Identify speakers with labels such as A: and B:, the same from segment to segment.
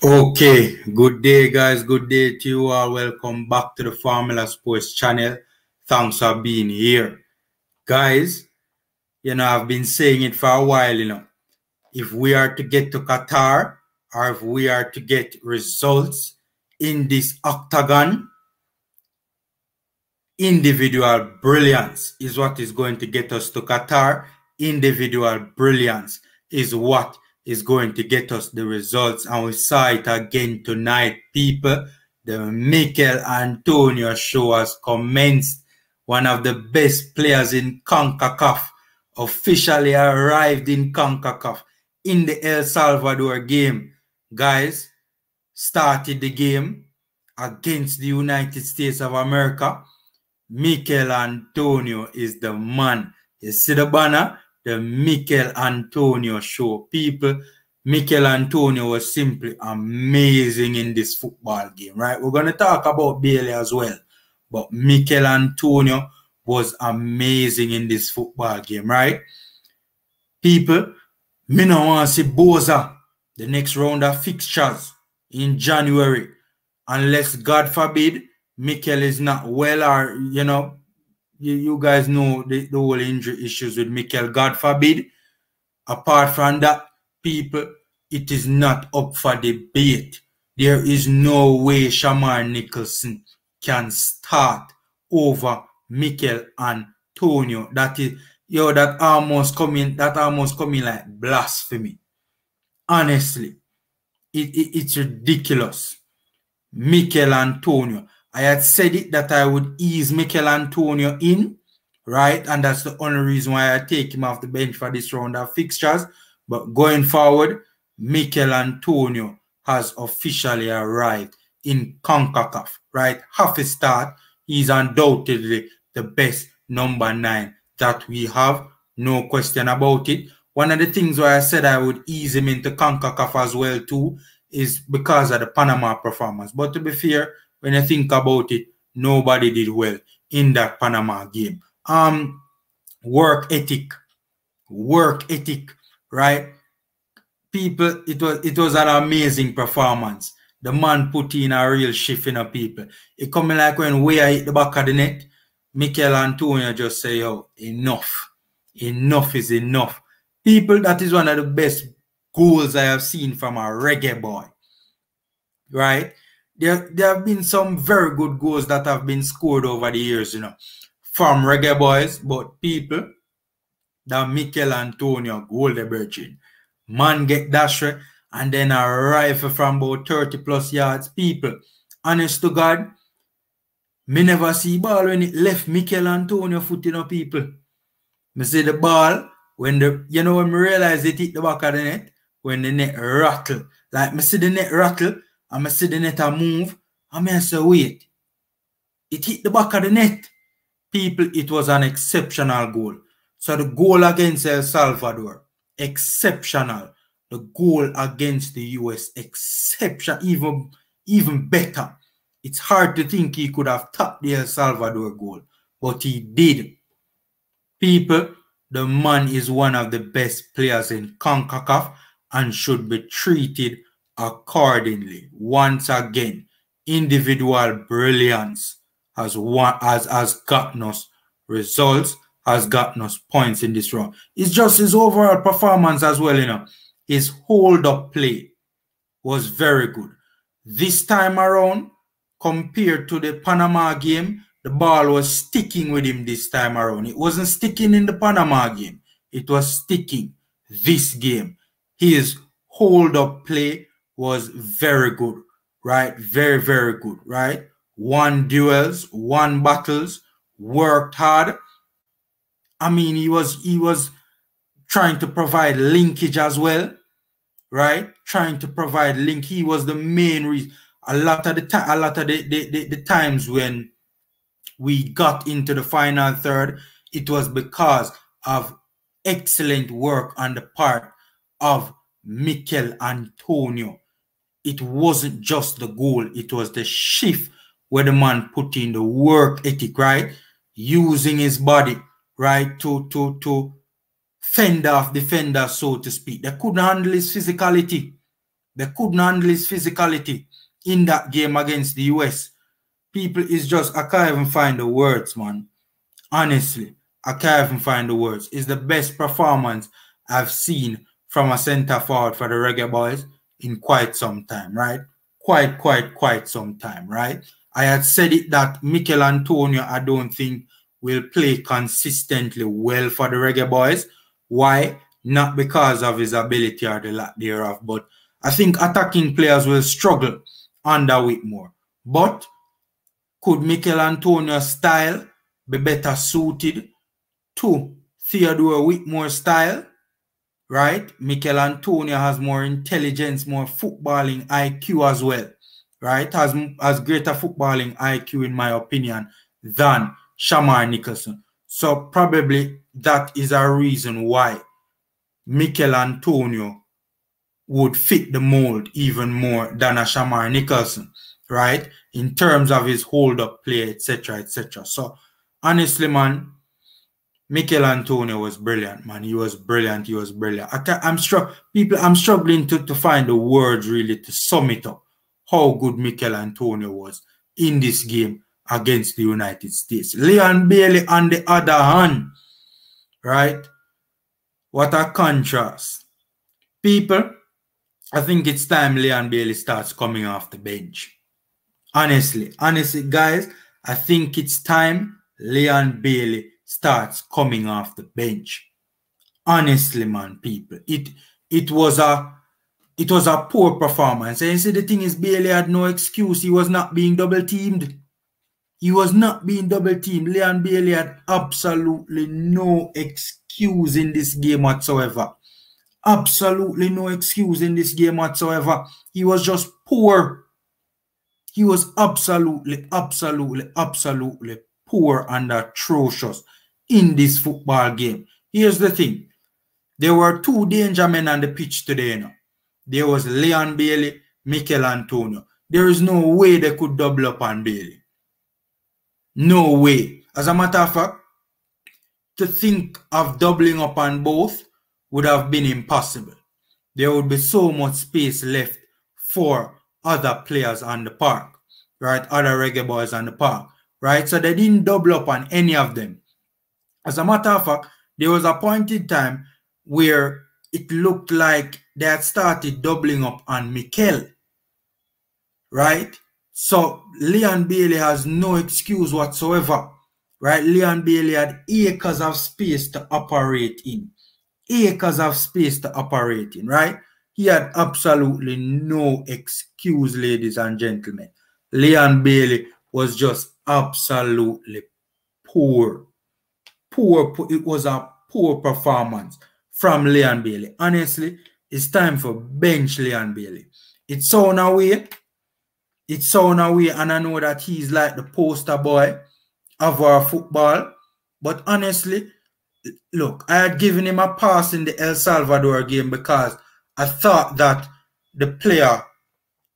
A: Okay, good day, guys. Good day to you all. Welcome back to the Formula Sports channel. Thanks for being here, guys. I've been saying it for a while. If we are to get to Qatar, or if we are to get results in this octagon, individual brilliance is what is going to get us to Qatar. Individual brilliance is what is going to get us the results. And we saw it again tonight, people. The Michail Antonio show has commenced. One of the best players in CONCACAF officially arrived in CONCACAF in the El Salvador game. Guys, started the game against the United States of America. Michail Antonio is the man. You see the banner? The Michail Antonio show. People, Michail Antonio was simply amazing in this football game, right? We're going to talk about Bailey as well. But Michail Antonio was amazing in this football game, right? People, me no want to see Boza the next round of fixtures in January. Unless, God forbid, Michail is not well, or, you guys know the whole injury issues with Michail. God forbid. Apart from that, people, it is not up for debate. There is no way Shamar Nicholson can start over Michail Antonio. That is, that almost coming like blasphemy. Honestly, it's ridiculous. Michail Antonio. I had said it that I would ease Michail Antonio in, right? And that's the only reason why I take him off the bench for this round of fixtures. But going forward, Michail Antonio has officially arrived in CONCACAF, right? Half a start. He's undoubtedly the best number 9 that we have. No question about it. One of the things why I said I would ease him into CONCACAF as well too is because of the Panama performance. But to be fair, when I think about it, nobody did well in that Panama game. Work ethic, right? People, it was an amazing performance. The man put in a real shift in the people. It coming like when we hit the back of the net, Michail Antonio just say, "Oh, enough. Enough is enough." People, that is one of the best goals I have seen from a reggae boy, right? There have been some very good goals that have been scored over the years, from Reggae Boyz, but people, that Michail Antonio goal the virgin. Man get dashed and then a rifle from about 30 plus yards. People, honest to God, me never see ball when it left Michail Antonio foot, people. Me see the ball when when me realize it hit the back of the net, when the net rattle. Like me see the net rattle, and I see the net a move, and I say, wait, it hit the back of the net. People, it was an exceptional goal. So the goal against El Salvador, exceptional. The goal against the US, exceptional, even better. It's hard to think he could have tapped the El Salvador goal, but he did. People, the man is one of the best players in CONCACAF and should be treated accordingly. Once again, individual brilliance has gotten us results, has gotten us points in this round. It's just his overall performance as well, His hold-up play was very good. This time around, compared to the Panama game, the ball was sticking with him this time around. It wasn't sticking in the Panama game. It was sticking this game. His hold-up play was very good, right? Very, very good, right? Won duels, won battles, worked hard. I mean, he was trying to provide linkage as well, right? Trying to provide link. He was the main reason. A lot of the times when we got into the final third, it was because of excellent work on the part of Michail Antonio. It wasn't just the goal, it was the shift where the man put in the work ethic, right? Using his body, right, to fend off defenders, so to speak. They couldn't handle his physicality, They couldn't handle his physicality in that game against the US. People, is just, I can't even find the words, man. Honestly, I can't even find the words. It's the best performance I've seen from a centre forward for the Reggae Boyz in quite some time, right? Quite some time, right? I had said it that Michail Antonio, I don't think, will play consistently well for the Reggae Boyz. Why? Not because of his ability or the lack thereof, but I think attacking players will struggle under Whitmore. But could Michail Antonio's style be better suited to Theodore Whitmore's style? Right? Michail Antonio has more intelligence, more footballing IQ as well. Right? Has greater footballing IQ, in my opinion, than Shamar Nicholson. So probably that is a reason why Michail Antonio would fit the mold even more than a Shamar Nicholson, right? In terms of his hold-up play, etc., etc. So, honestly, man, Michail Antonio was brilliant, man. He was brilliant. He was brilliant. I'm struggling to find the words really to sum it up how good Michail Antonio was in this game against the United States. Leon Bailey, on the other hand, right? What a contrast. People, I think it's time Leon Bailey starts coming off the bench. Honestly, guys, I think it's time Leon Bailey starts coming off the bench. Honestly, man, people, it was a poor performance. And you see, the thing is, Bailey had no excuse. He was not being double teamed. He was not being double teamed. Leon Bailey had absolutely no excuse in this game whatsoever. Absolutely no excuse in this game whatsoever. He was just poor. He was absolutely poor and atrocious in this football game. Here's the thing. There were two danger men on the pitch today. You know? There was Leon Bailey, Michail Antonio. There is no way they could double up on Bailey. No way. As a matter of fact, to think of doubling up on both would have been impossible. There would be so much space left for other players on the park, right? Other Reggae Boyz on the park, right? So they didn't double up on any of them. As a matter of fact, there was a point in time where it looked like they had started doubling up on Michail, right? So Leon Bailey has no excuse whatsoever, right? Leon Bailey had acres of space to operate in. Acres of space to operate in, right? He had absolutely no excuse, ladies and gentlemen. Leon Bailey was just absolutely poor. It was a poor performance from Leon Bailey. Honestly, it's time for bench Leon Bailey. It's sound away, and I know that he's like the poster boy of our football. But honestly, look, I had given him a pass in the El Salvador game because I thought that the player,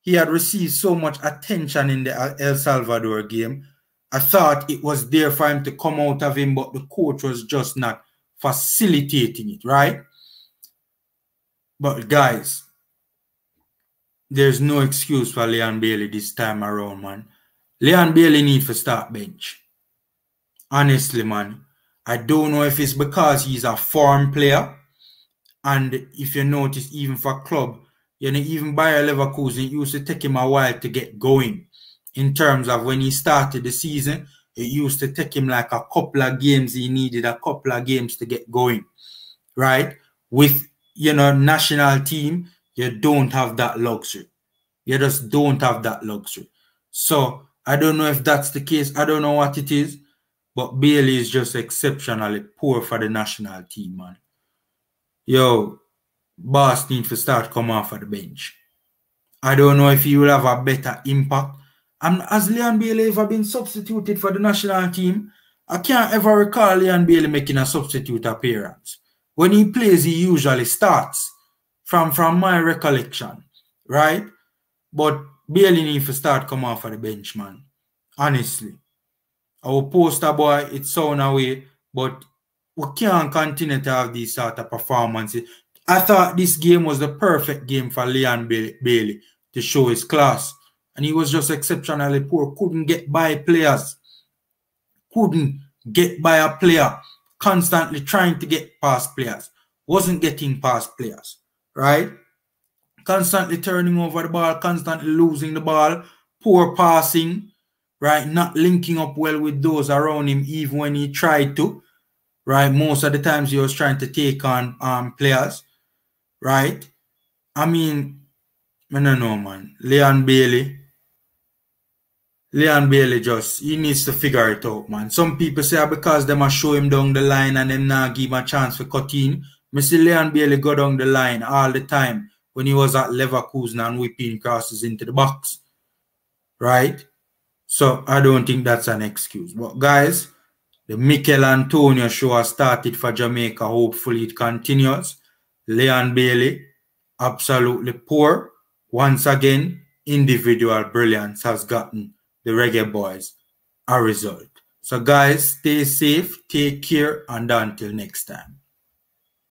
A: he had received so much attention in the El Salvador game. I thought it was there for him to come out of him, but the coach was just not facilitating it, right? But guys, there's no excuse for Leon Bailey this time around, man. Leon Bailey needs to start bench. Honestly, man. I don't know if it's because he's a foreign player. And if you notice, even for club, you know, even Bayer Leverkusen, it used to take him a while to get going. In terms of when he started the season, it used to take him like a couple of games. He needed a couple of games to get going, right? With, you know, national team, you don't have that luxury. You just don't have that luxury. So, I don't know if that's the case. I don't know what it is. But Bailey is just exceptionally poor for the national team, man. Yo, boss need to start come off of the bench. I don't know if he will have a better impact. And has Leon Bailey ever been substituted for the national team? I can't ever recall Leon Bailey making a substitute appearance. When he plays, he usually starts, from my recollection, right? But Bailey needs to start come off of the bench, man. Honestly. Our poster boy, it's sound away, but we can't continue to have these sort of performances. I thought this game was the perfect game for Leon Bailey to show his class. And he was just exceptionally poor. Couldn't get by players. Couldn't get by a player. Constantly trying to get past players. Wasn't getting past players. Right? Constantly turning over the ball. Constantly losing the ball. Poor passing. Right? Not linking up well with those around him even when he tried to. Right? Most of the times he was trying to take on players. Right? I mean, I don't know, man. Leon Bailey just, he needs to figure it out, man. Some people say because them a show him down the line and them not give him a chance for cutting. I see Leon Bailey go down the line all the time when he was at Leverkusen and whipping crosses into the box. Right? So I don't think that's an excuse. But guys, the Michail Antonio show has started for Jamaica. Hopefully it continues. Leon Bailey, absolutely poor. Once again, individual brilliance has gotten the Reggae Boyz a result. So guys, stay safe, take care, and until next time.